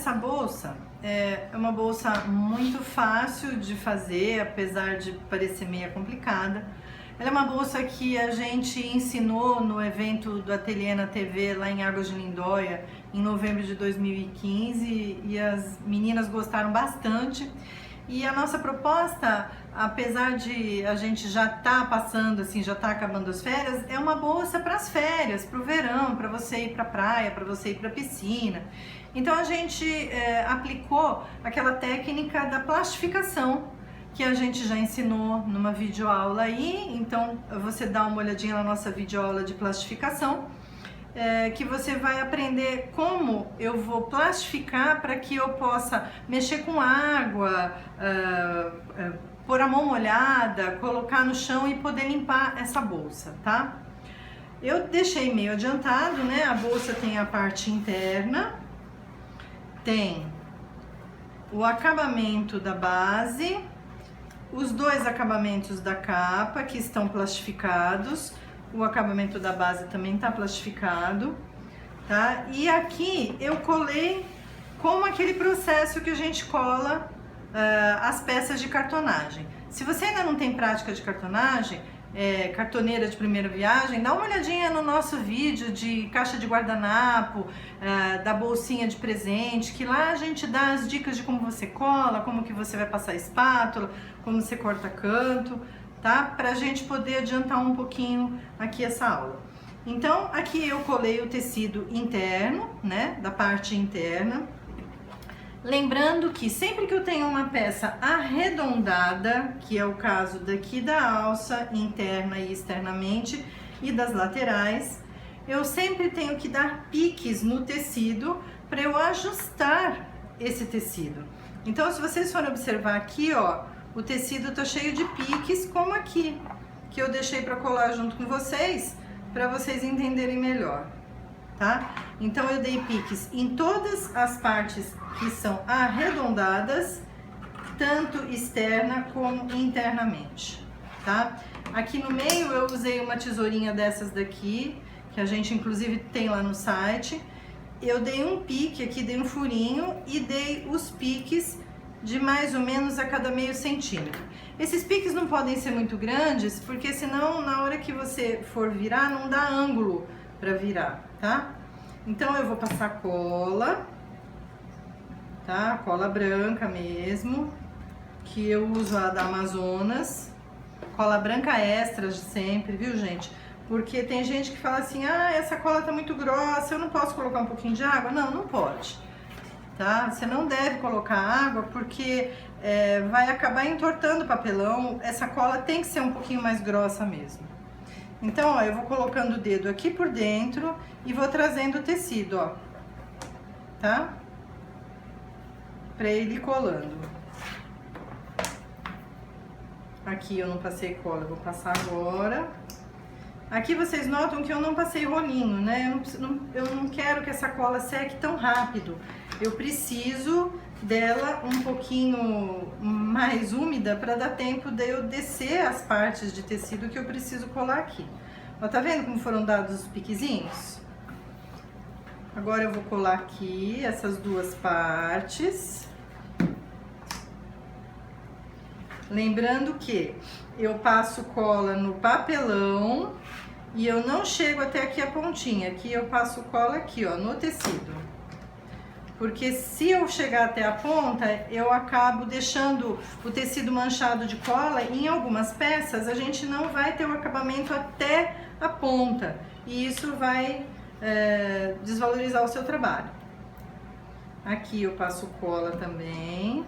essa bolsa é uma bolsa muito fácil de fazer, apesar de parecer meio complicada. Ela é uma bolsa que a gente ensinou no evento do Ateliê na TV lá em Águas de Lindóia em novembro de 2015 e as meninas gostaram bastante. E a nossa proposta, apesar de a gente já tá passando assim, já tá acabando as férias, é uma bolsa para as férias, para o verão, para você ir para a praia, para você ir para a piscina. Então a gente aplicou aquela técnica da plastificação que a gente já ensinou numa videoaula aí. Então você dá uma olhadinha na nossa videoaula de plastificação, que você vai aprender como eu vou plastificar para que eu possa mexer com água, pôr a mão molhada, colocar no chão e poder limpar essa bolsa, tá? Eu deixei meio adiantado, né? A bolsa tem a parte interna, tem o acabamento da base, os dois acabamentos da capa que estão plastificados. O acabamento da base também tá plastificado, tá? E aqui eu colei como aquele processo que a gente cola as peças de cartonagem. Se você ainda não tem prática de cartonagem, cartoneira de primeira viagem, dá uma olhadinha no nosso vídeo de caixa de guardanapo, da bolsinha de presente, que lá a gente dá as dicas de como você cola, como que você vai passar a espátula, como você corta canto, tá? Pra gente poder adiantar um pouquinho aqui essa aula. Então, aqui eu colei o tecido interno, né, da parte interna. Lembrando que sempre que eu tenho uma peça arredondada, que é o caso daqui da alça, interna e externamente, e das laterais, eu sempre tenho que dar piques no tecido para eu ajustar esse tecido. Então, se vocês forem observar aqui, ó, o tecido tá cheio de piques, como aqui, que eu deixei para colar junto com vocês, para vocês entenderem melhor, tá? Então, eu dei piques em todas as partes que são arredondadas, tanto externa como internamente, tá? Aqui no meio eu usei uma tesourinha dessas daqui, que a gente inclusive tem lá no site. Eu dei um pique aqui, dei um furinho e dei os piques de mais ou menos a cada meio centímetro. Esses piques não podem ser muito grandes, porque senão na hora que você for virar, não dá ângulo para virar, tá? Então eu vou passar cola, tá? Cola branca mesmo, que eu uso a da Amazonas. Cola branca extra sempre, viu, gente? Porque tem gente que fala assim, ah, essa cola tá muito grossa, eu não posso colocar um pouquinho de água? Não, não pode. Tá? Você não deve colocar água porque vai acabar entortando o papelão. Essa cola tem que ser um pouquinho mais grossa mesmo. Então, ó, eu vou colocando o dedo aqui por dentro e vou trazendo o tecido, ó, tá? Pra ele ir colando. Aqui eu não passei cola, eu vou passar agora. Aqui vocês notam que eu não passei rolinho, né? Eu não quero que essa cola seque tão rápido. Eu preciso dela um pouquinho mais úmida para dar tempo de eu descer as partes de tecido que eu preciso colar aqui. Ó, tá vendo como foram dados os piquezinhos? Agora eu vou colar aqui essas duas partes. Lembrando que eu passo cola no papelão e eu não chego até aqui a pontinha. Aqui eu passo cola aqui, ó, no tecido. Porque se eu chegar até a ponta, eu acabo deixando o tecido manchado de cola e em algumas peças a gente não vai ter o acabamento até a ponta. E isso vai desvalorizar o seu trabalho. Aqui eu passo cola também.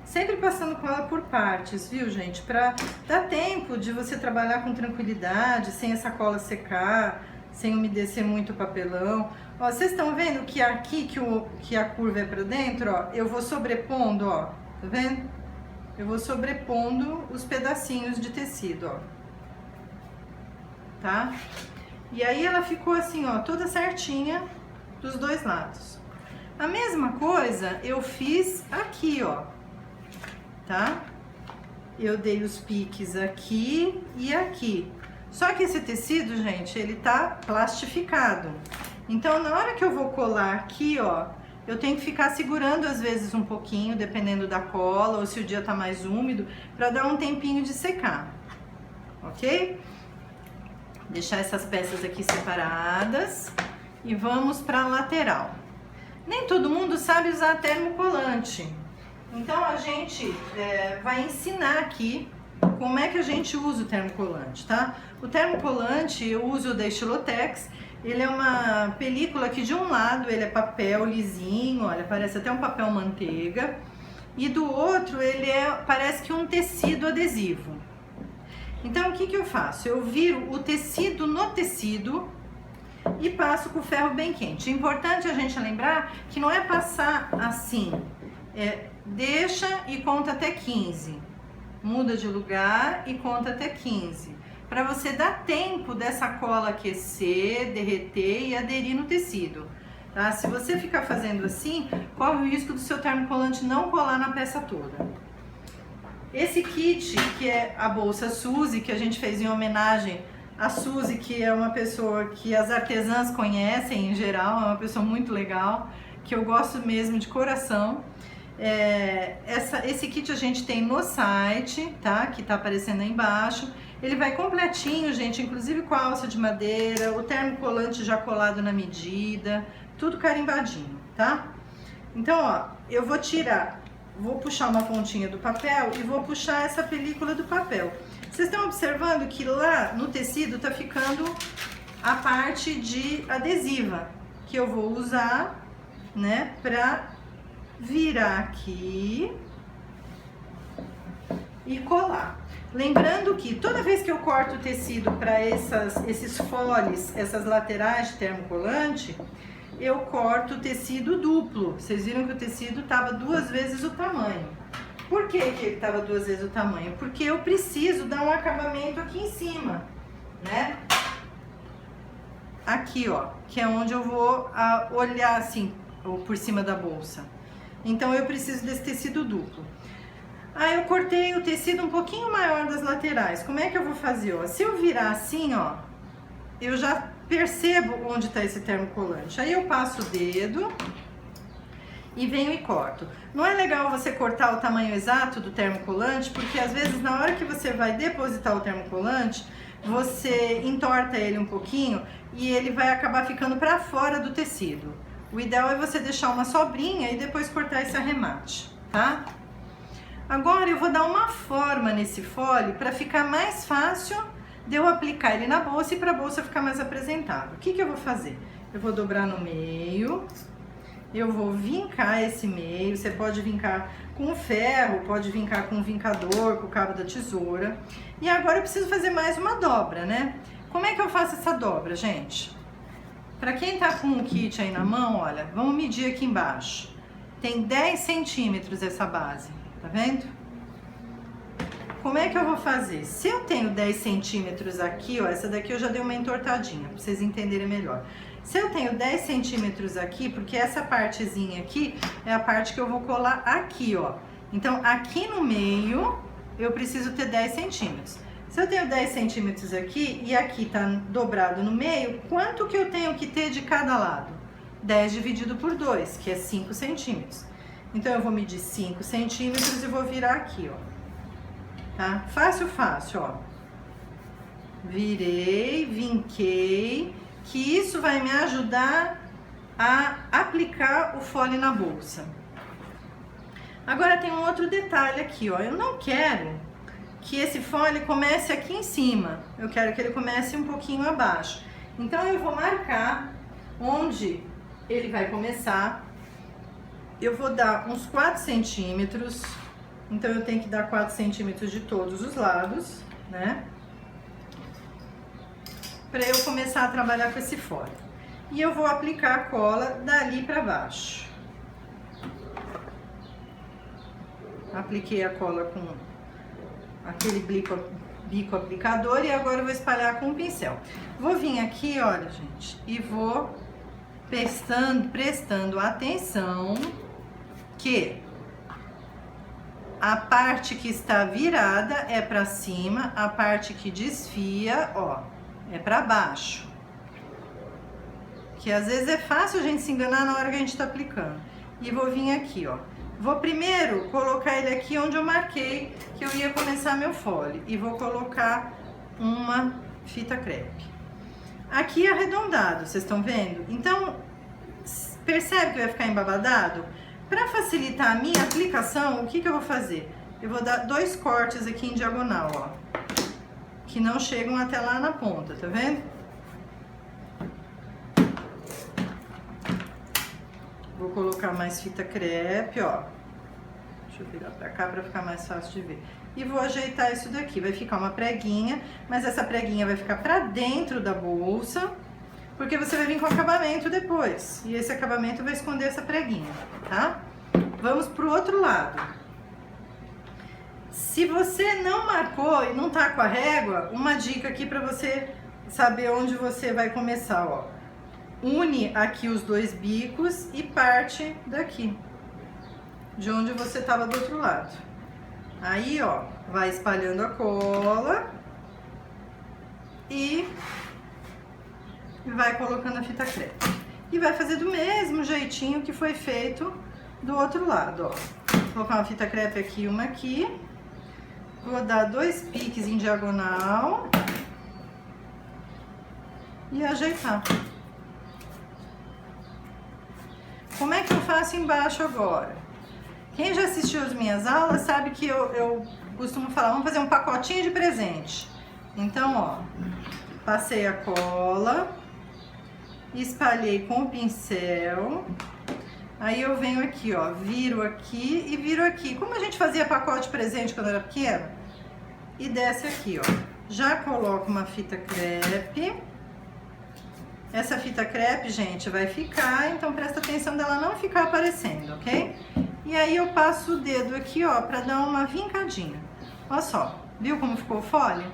Sempre passando cola por partes, viu, gente? Pra dar tempo de você trabalhar com tranquilidade, sem essa cola secar, sem umedecer muito o papelão. Ó, vocês estão vendo que aqui que a curva é pra dentro, ó, eu vou sobrepondo, ó, tá vendo? Eu vou sobrepondo os pedacinhos de tecido, ó. Tá? E aí ela ficou assim, ó, toda certinha dos dois lados. A mesma coisa eu fiz aqui, ó, tá? Eu dei os piques aqui e aqui. Só que esse tecido, gente, ele tá plastificado. Então, na hora que eu vou colar aqui, ó, eu tenho que ficar segurando às vezes um pouquinho, dependendo da cola, ou se o dia tá mais úmido, para dar um tempinho de secar, ok? Deixar essas peças aqui separadas e vamos para a lateral. Nem todo mundo sabe usar termocolante, então a gente vai ensinar aqui como é que a gente usa o termocolante, tá? O termocolante eu uso da Estilotex. Ele é uma película que de um lado ele é papel lisinho, olha, parece até um papel manteiga, e do outro ele parece que um tecido adesivo. Então o que que eu faço? Eu viro o tecido no tecido e passo com o ferro bem quente. É importante a gente lembrar que não é passar assim, deixa e conta até 15, muda de lugar e conta até 15. Para você dar tempo dessa cola aquecer, derreter e aderir no tecido, tá? Se você ficar fazendo assim, corre o risco do seu termocolante não colar na peça toda. Esse kit, que é a bolsa Suzy, que a gente fez em homenagem a Suzy, que é uma pessoa que as artesãs conhecem em geral, é uma pessoa muito legal, que eu gosto mesmo de coração. Esse kit a gente tem no site, tá? Que tá aparecendo aí embaixo. Ele vai completinho, gente, inclusive com a alça de madeira, o termocolante já colado na medida, tudo carimbadinho, tá? Então, ó, eu vou puxar uma pontinha do papel e vou puxar essa película do papel. Vocês estão observando que lá no tecido tá ficando a parte de adesiva, que eu vou usar, né, pra virar aqui e colar. Lembrando que toda vez que eu corto o tecido para esses foles, essas laterais de termocolante, eu corto o tecido duplo. Vocês viram que o tecido estava 2 vezes o tamanho. Por que que ele estava 2 vezes o tamanho? Porque eu preciso dar um acabamento aqui em cima, né? Aqui, ó, que é onde eu vou olhar assim, por cima da bolsa. Então eu preciso desse tecido duplo. Aí eu cortei o tecido um pouquinho maior das laterais. Como é que eu vou fazer, ó? Se eu virar assim, ó, eu já percebo onde tá esse termocolante. Aí eu passo o dedo e venho e corto. Não é legal você cortar o tamanho exato do termocolante, porque às vezes na hora que você vai depositar o termocolante, você entorta ele um pouquinho e ele vai acabar ficando para fora do tecido. O ideal é você deixar uma sobrinha e depois cortar esse arremate, tá? Agora eu vou dar uma forma nesse fole para ficar mais fácil de eu aplicar ele na bolsa e para a bolsa ficar mais apresentável. O que que eu vou fazer? Eu vou dobrar no meio, eu vou vincar esse meio, você pode vincar com ferro, pode vincar com um vincador, com o cabo da tesoura. E agora eu preciso fazer mais uma dobra, né? Como é que eu faço essa dobra, gente? Para quem tá com o kit aí na mão, olha, vamos medir aqui embaixo. Tem 10 centímetros essa base. Tá vendo? Como é que eu vou fazer? Se eu tenho 10 centímetros aqui, ó, essa daqui eu já dei uma entortadinha, pra vocês entenderem melhor. Se eu tenho 10 centímetros aqui, porque essa partezinha aqui é a parte que eu vou colar aqui, ó. Então, aqui no meio, eu preciso ter 10 centímetros. Se eu tenho 10 centímetros aqui e aqui tá dobrado no meio, quanto que eu tenho que ter de cada lado? 10 dividido por 2, que é 5 centímetros. Então, eu vou medir 5 centímetros e vou virar aqui, ó. Tá? Fácil, fácil, ó. Virei, vinquei, que isso vai me ajudar a aplicar o fole na bolsa. Agora, tem um outro detalhe aqui, ó. Eu não quero que esse fole comece aqui em cima. Eu quero que ele comece um pouquinho abaixo. Então, eu vou marcar onde ele vai começar. Eu vou dar uns 4 centímetros, então eu tenho que dar 4 centímetros de todos os lados, né? Pra eu começar a trabalhar com esse fole. E eu vou aplicar a cola dali pra baixo. Apliquei a cola com aquele bico aplicador e agora eu vou espalhar com um pincel. Vou vir aqui, olha, gente, e vou prestando atenção que a parte que está virada é para cima, a parte que desfia, ó, é para baixo. que às vezes é fácil a gente se enganar na hora que a gente tá aplicando. E vou vir aqui, ó. Vou primeiro colocar ele aqui onde eu marquei que eu ia começar meu fole. E vou colocar uma fita crepe. Aqui arredondado, vocês estão vendo? Então, percebe que vai ficar embabadado? Para facilitar a minha aplicação, o que eu vou fazer? Eu vou dar 2 cortes aqui em diagonal, ó. Que não chegam até lá na ponta, tá vendo? Vou colocar mais fita crepe, ó. Deixa eu virar pra cá pra ficar mais fácil de ver. E vou ajeitar isso daqui. Vai ficar uma preguinha, mas essa preguinha vai ficar pra dentro da bolsa, porque você vai vir com acabamento depois. E esse acabamento vai esconder essa preguinha, tá? Vamos pro outro lado. Se você não marcou e não tá com a régua, uma dica aqui pra você saber onde você vai começar, ó. Une aqui os 2 bicos e parte daqui, de onde você tava do outro lado. Aí, ó, vai espalhando a cola e vai colocando a fita crepe. E vai fazer do mesmo jeitinho que foi feito do outro lado, ó. Vou colocar uma fita crepe aqui e uma aqui. Vou dar 2 piques em diagonal e ajeitar. Como é que eu faço embaixo agora? Quem já assistiu as minhas aulas sabe que eu costumo falar, vamos fazer um pacotinho de presente. Então, ó, passei a cola, espalhei com o pincel, aí eu venho aqui, ó, viro aqui e viro aqui. Como a gente fazia pacote presente quando era pequeno? E desce aqui, ó. Já coloco uma fita crepe. Essa fita crepe, gente, vai ficar, então presta atenção dela não ficar aparecendo, ok? E aí eu passo o dedo aqui, ó, pra dar uma vincadinha. Olha só, viu como ficou o fole?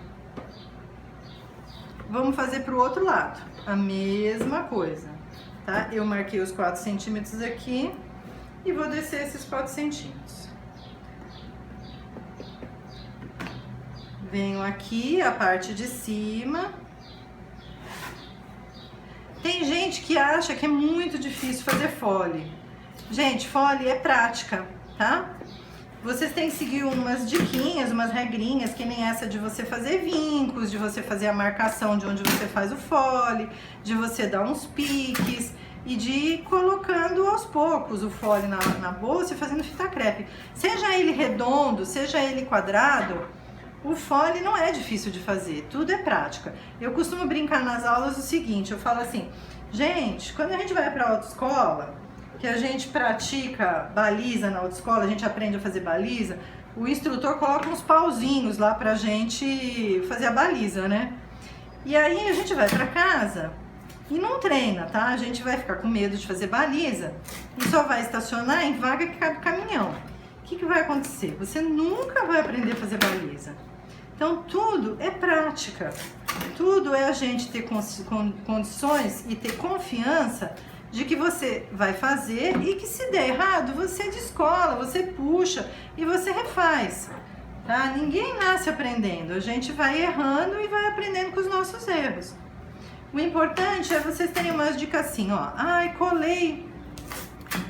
Vamos fazer pro outro lado, a mesma coisa, tá? Eu marquei os 4 centímetros aqui e vou descer esses 4 centímetros. Venho aqui, a parte de cima. Tem gente que acha que é muito difícil fazer fole. Gente, fole é prática, tá? Vocês têm que seguir umas diquinhas, umas regrinhas, que nem essa de você fazer vincos, de você fazer a marcação de onde você faz o fole, de você dar uns piques e de ir colocando aos poucos o fole na bolsa e fazendo fita crepe. Seja ele redondo, seja ele quadrado, o fole não é difícil de fazer, tudo é prática. Eu costumo brincar nas aulas o seguinte, eu falo assim, gente, quando a gente vai para a autoescola, que a gente pratica baliza na autoescola, a gente aprende a fazer baliza, o instrutor coloca uns pauzinhos lá pra gente fazer a baliza, né? E aí a gente vai pra casa e não treina, tá? A gente vai ficar com medo de fazer baliza e só vai estacionar em vaga que cabe caminhão. O que vai acontecer? Você nunca vai aprender a fazer baliza. Então, tudo é prática. Tudo é a gente ter condições e ter confiança de que você vai fazer e que se der errado, você descola, você puxa e você refaz. Tá? Ninguém nasce aprendendo. A gente vai errando e vai aprendendo com os nossos erros. O importante é vocês terem umas dicas assim, ó. Ai, colei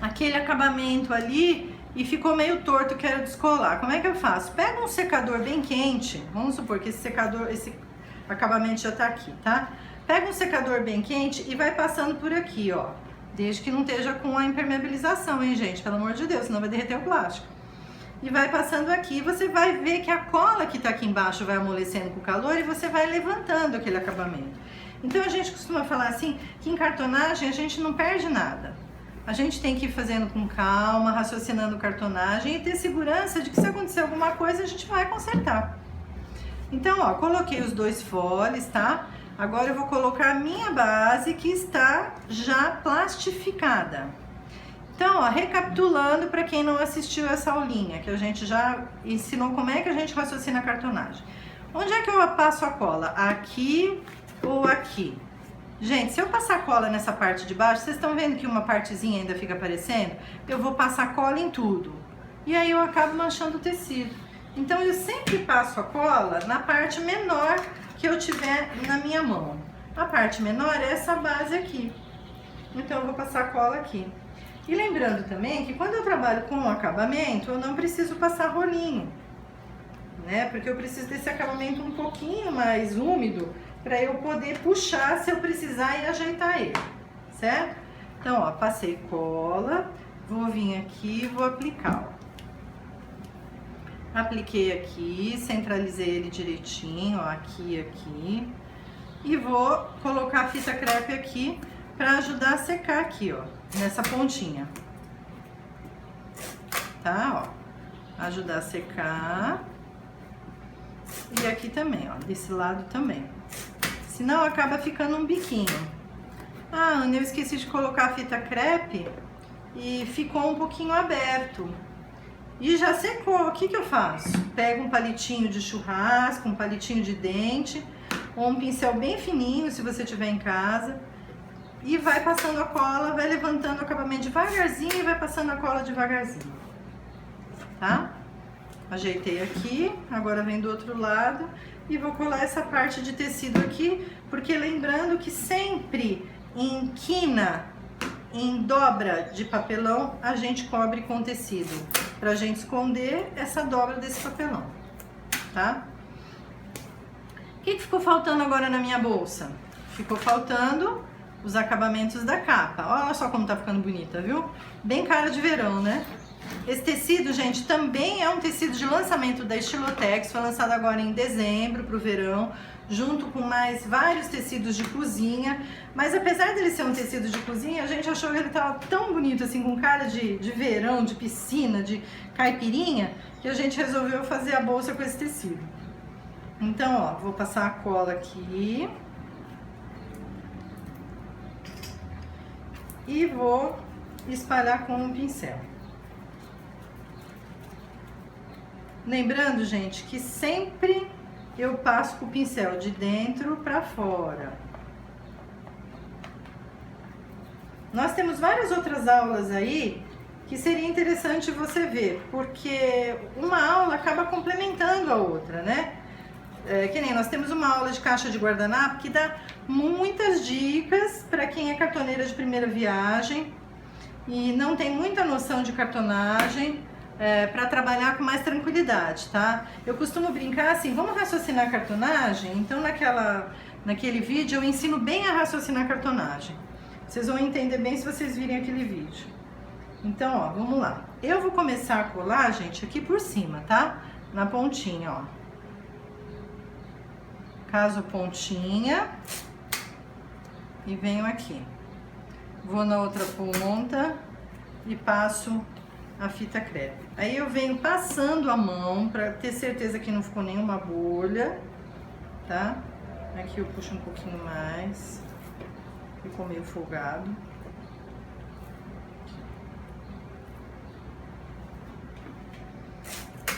aquele acabamento ali e ficou meio torto, quero descolar. Como é que eu faço? Pega um secador bem quente, vamos supor que esse acabamento já tá aqui, tá? Pega um secador bem quente e vai passando por aqui, ó. Desde que não esteja com a impermeabilização, hein, gente? Pelo amor de Deus, senão vai derreter o plástico. E vai passando aqui, você vai ver que a cola que tá aqui embaixo vai amolecendo com o calor e você vai levantando aquele acabamento. Então a gente costuma falar assim, que em cartonagem a gente não perde nada. A gente tem que ir fazendo com calma, raciocinando cartonagem e ter segurança de que se acontecer alguma coisa a gente vai consertar. Então, ó, coloquei os 2 foles, tá? Agora eu vou colocar a minha base que está já plastificada. Então, ó, recapitulando para quem não assistiu essa aulinha, que a gente já ensinou como é que a gente raciocina a cartonagem. Onde é que eu passo a cola? Aqui ou aqui? Gente, se eu passar cola nessa parte de baixo, vocês estão vendo que uma partezinha ainda fica aparecendo? Eu vou passar cola em tudo. E aí eu acabo manchando o tecido. Então eu sempre passo a cola na parte menor que eu tiver na minha mão. A parte menor é essa base aqui. então eu vou passar cola aqui. E lembrando também que quando eu trabalho com acabamento, eu não preciso passar rolinho, né? Porque eu preciso desse acabamento um pouquinho mais úmido para eu poder puxar se eu precisar e ajeitar ele, certo? Então, ó, passei cola, vou vir aqui e vou aplicar, ó. Apliquei aqui, centralizei ele direitinho, ó, aqui, aqui. E vou colocar a fita crepe aqui para ajudar a secar aqui, ó, nessa pontinha. Tá, ó, ajudar a secar. E aqui também, ó, desse lado também. Senão acaba ficando um biquinho. Ah, Ana, eu esqueci de colocar a fita crepe e ficou um pouquinho aberto. E já secou, o que que eu faço? Pego um palitinho de churrasco, um palitinho de dente, ou um pincel bem fininho, se você tiver em casa, e vai passando a cola, vai levantando o acabamento devagarzinho e vai passando a cola devagarzinho, tá? Ajeitei aqui, agora vem do outro lado e vou colar essa parte de tecido aqui, porque lembrando que sempre em quina, em dobra de papelão, a gente cobre com tecido, pra gente esconder essa dobra desse papelão, tá? O que ficou faltando agora na minha bolsa? Ficou faltando os acabamentos da capa. Olha só como tá ficando bonita, viu? Bem cara de verão, né? Esse tecido, gente, também é um tecido de lançamento da Estilotex, foi lançado agora em dezembro pro verão, junto com mais vários tecidos de cozinha, mas apesar dele ser um tecido de cozinha, a gente achou que ele tava tão bonito, assim, com cara de verão, de piscina, de caipirinha, que a gente resolveu fazer a bolsa com esse tecido. Então, ó, vou passar a cola aqui e vou espalhar com um pincel. Lembrando, gente, que sempre eu passo com o pincel de dentro para fora. Nós temos várias outras aulas aí que seria interessante você ver, porque uma aula acaba complementando a outra, né? Que nem nós temos uma aula de caixa de guardanapo que dá muitas dicas para quem é cartoneira de primeira viagem e não tem muita noção de cartonagem, para trabalhar com mais tranquilidade, tá? Eu costumo brincar assim, vamos raciocinar cartonagem? Então naquele vídeo eu ensino bem a raciocinar cartonagem. Vocês vão entender bem se vocês virem aquele vídeo. Então, ó, vamos lá. Eu vou começar a colar, gente, aqui por cima, tá? Na pontinha, ó. Caso pontinha e venho aqui. Vou na outra ponta e passo a fita crepe. Aí eu venho passando a mão para ter certeza que não ficou nenhuma bolha, tá? Aqui eu puxo um pouquinho mais. Ficou meio folgado.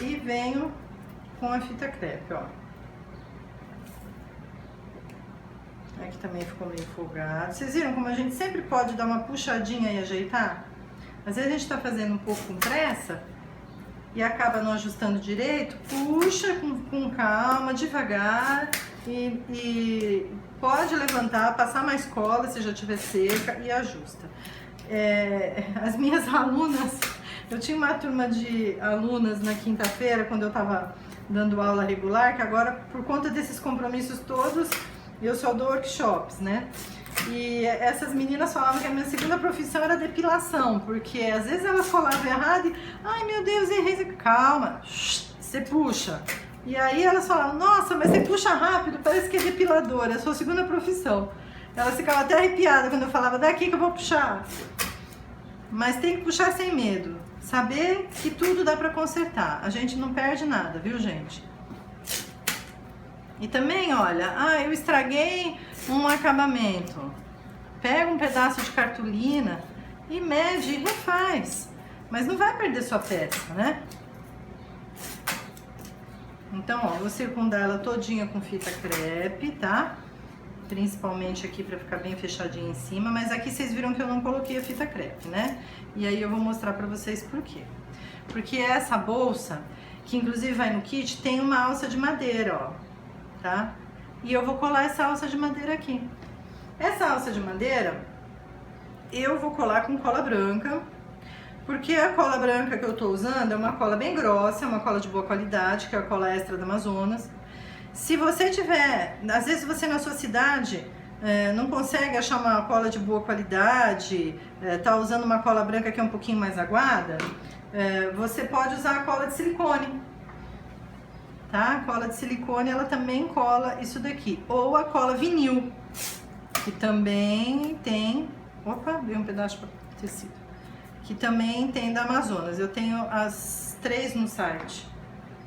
E venho com a fita crepe, ó. Aqui também ficou meio folgado. Vocês viram como a gente sempre pode dar uma puxadinha e ajeitar? Às vezes a gente tá fazendo um pouco com pressa e acaba não ajustando direito. Puxa com calma, devagar e pode levantar, passar mais cola se já tiver seca e ajusta. As minhas alunas, eu tinha uma turma de alunas na quinta-feira quando eu tava dando aula regular, que agora por conta desses compromissos todos eu só dou workshops, né? E essas meninas falavam que a minha segunda profissão era depilação, porque às vezes elas falavam errado e, ai meu Deus, errei. Calma, você puxa. E aí elas falavam, nossa, mas você puxa rápido, parece que é depiladora, é a sua segunda profissão. Elas ficavam até arrepiadas quando eu falava, daqui que eu vou puxar. Mas tem que puxar sem medo, saber que tudo dá pra consertar, a gente não perde nada, viu, gente? E também, olha, eu estraguei um acabamento. Pega um pedaço de cartolina e mede e refaz. Mas não vai perder sua peça, né? Então, ó, vou circundar ela todinha com fita crepe, tá? Principalmente aqui pra ficar bem fechadinha em cima. Mas aqui vocês viram que eu não coloquei a fita crepe, né? E aí eu vou mostrar pra vocês por quê. Porque essa bolsa, que inclusive vai no kit, tem uma alça de madeira, ó. Tá? E eu vou colar essa alça de madeira aqui. Essa alça de madeira, eu vou colar com cola branca, porque a cola branca que eu tô usando é uma cola bem grossa, é uma cola de boa qualidade, que é a cola extra do Amazonas. Se você tiver, às vezes você na sua cidade não consegue achar uma cola de boa qualidade, tá usando uma cola branca que é um pouquinho mais aguada, você pode usar a cola de silicone, tá? A cola de silicone, ela também cola isso daqui, ou a cola vinil, que também tem, opa, veio um pedaço de tecido, que também tem da Amazonas. Eu tenho as 3 no site.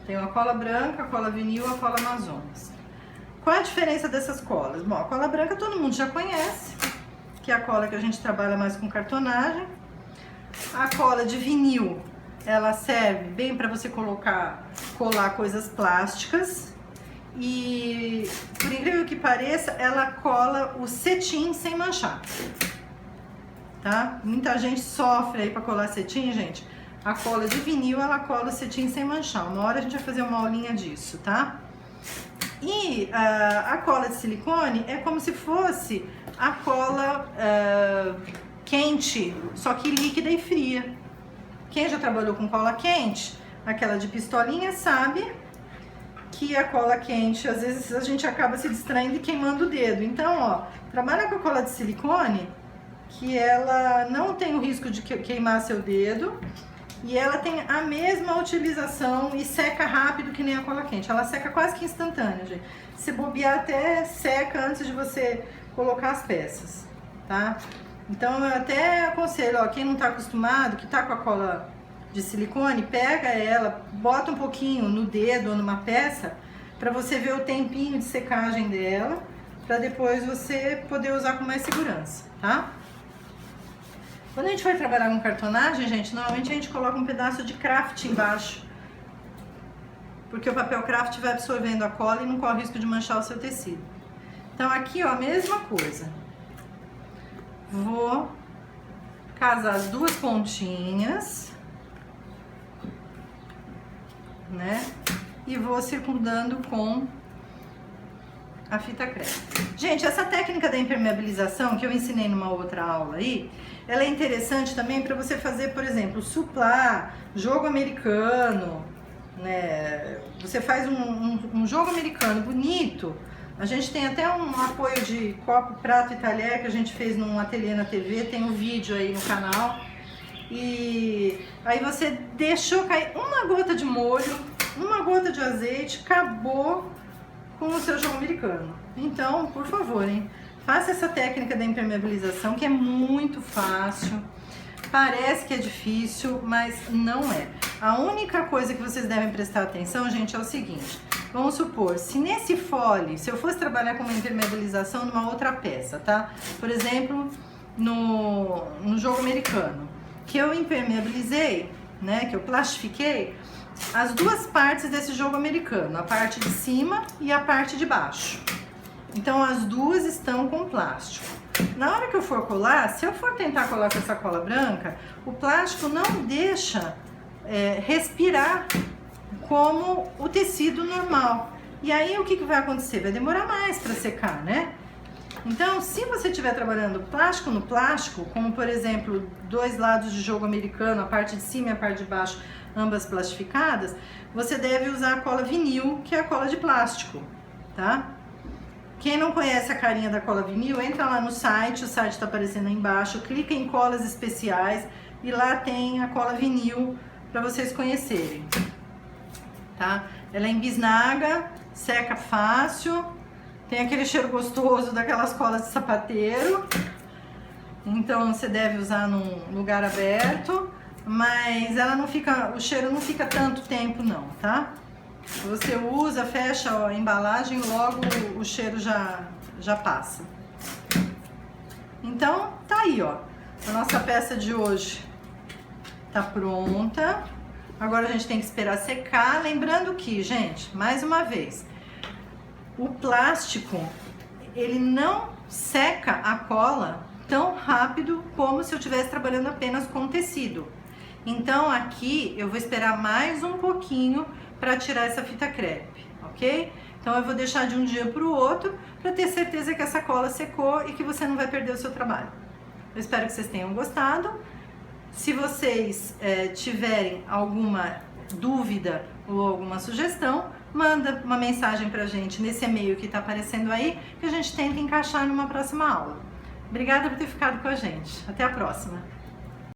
Tenho a cola branca, a cola vinil, a cola Amazonas. Qual a diferença dessas colas? Bom, a cola branca todo mundo já conhece, que é a cola que a gente trabalha mais com cartonagem. A cola de vinil, ela serve bem para você colar coisas plásticas. E, por incrível que pareça, ela cola o cetim sem manchar. Tá? Muita gente sofre aí para colar cetim, gente. A cola de vinil, ela cola o cetim sem manchar. Uma hora a gente vai fazer uma aulinha disso, tá? E a cola de silicone é como se fosse a cola quente, só que líquida e fria. Quem já trabalhou com cola quente, aquela de pistolinha, sabe que a cola quente, às vezes a gente acaba se distraindo e queimando o dedo. Então, ó, trabalha com a cola de silicone, que ela não tem o risco de queimar seu dedo. E ela tem a mesma utilização e seca rápido que nem a cola quente. Ela seca quase que instantânea, gente. Se bobear até seca antes de você colocar as peças, tá? Então eu até aconselho, ó, quem não tá acostumado, que tá com a cola de silicone, pega ela, bota um pouquinho no dedo ou numa peça, pra você ver o tempinho de secagem dela, pra depois você poder usar com mais segurança, tá? Quando a gente vai trabalhar com cartonagem, gente, normalmente a gente coloca um pedaço de craft embaixo, porque o papel craft vai absorvendo a cola e não corre risco de manchar o seu tecido. Então aqui, ó, a mesma coisa. Vou casar as 2 pontinhas, né? E vou circundando com a fita crepe. Gente, essa técnica da impermeabilização que eu ensinei numa outra aula aí, ela é interessante também para você fazer, por exemplo, suplá, jogo americano, né? Você faz um jogo americano bonito. A gente tem até um apoio de copo, prato e talher que a gente fez num ateliê na TV, tem um vídeo aí no canal. E aí você deixou cair uma gota de molho, uma gota de azeite, acabou com o seu jogo americano. Então, por favor, hein? Faça essa técnica da impermeabilização, que é muito fácil. Parece que é difícil, mas não é. A única coisa que vocês devem prestar atenção, gente, é o seguinte. Vamos supor, se nesse fole, se eu fosse trabalhar com uma impermeabilização numa outra peça, tá? Por exemplo, no jogo americano, que eu impermeabilizei, né, que eu plastifiquei, as 2 partes desse jogo americano, a parte de cima e a parte de baixo. Então as 2 estão com plástico. Na hora que eu for colar, se eu for tentar colar com essa cola branca, o plástico não deixa respirar como o tecido normal. E aí o que vai acontecer? Vai demorar mais para secar, né? Então, se você estiver trabalhando plástico no plástico, como por exemplo, 2 lados de jogo americano, a parte de cima e a parte de baixo, ambas plastificadas, você deve usar a cola vinil, que é a cola de plástico, tá? Quem não conhece a carinha da cola vinil, entra lá no site, o site está aparecendo aí embaixo, clica em colas especiais e lá tem a cola vinil para vocês conhecerem, tá? Ela é em bisnaga, seca fácil, tem aquele cheiro gostoso daquelas colas de sapateiro, então você deve usar num lugar aberto, mas ela não fica, o cheiro não fica tanto tempo não, tá? Você usa, fecha a embalagem, logo o cheiro já passa. Então, tá aí, ó. A nossa peça de hoje tá pronta. Agora a gente tem que esperar secar. Lembrando que, gente, mais uma vez, o plástico, ele não seca a cola tão rápido como se eu estivesse trabalhando apenas com tecido. Então, aqui eu vou esperar mais um pouquinho para tirar essa fita crepe, ok? Então eu vou deixar de um dia para o outro para ter certeza que essa cola secou e que você não vai perder o seu trabalho. Eu espero que vocês tenham gostado. Se vocês tiverem alguma dúvida ou alguma sugestão, manda uma mensagem pra gente nesse e-mail que tá aparecendo aí, que a gente tenta encaixar numa próxima aula. Obrigada por ter ficado com a gente. Até a próxima!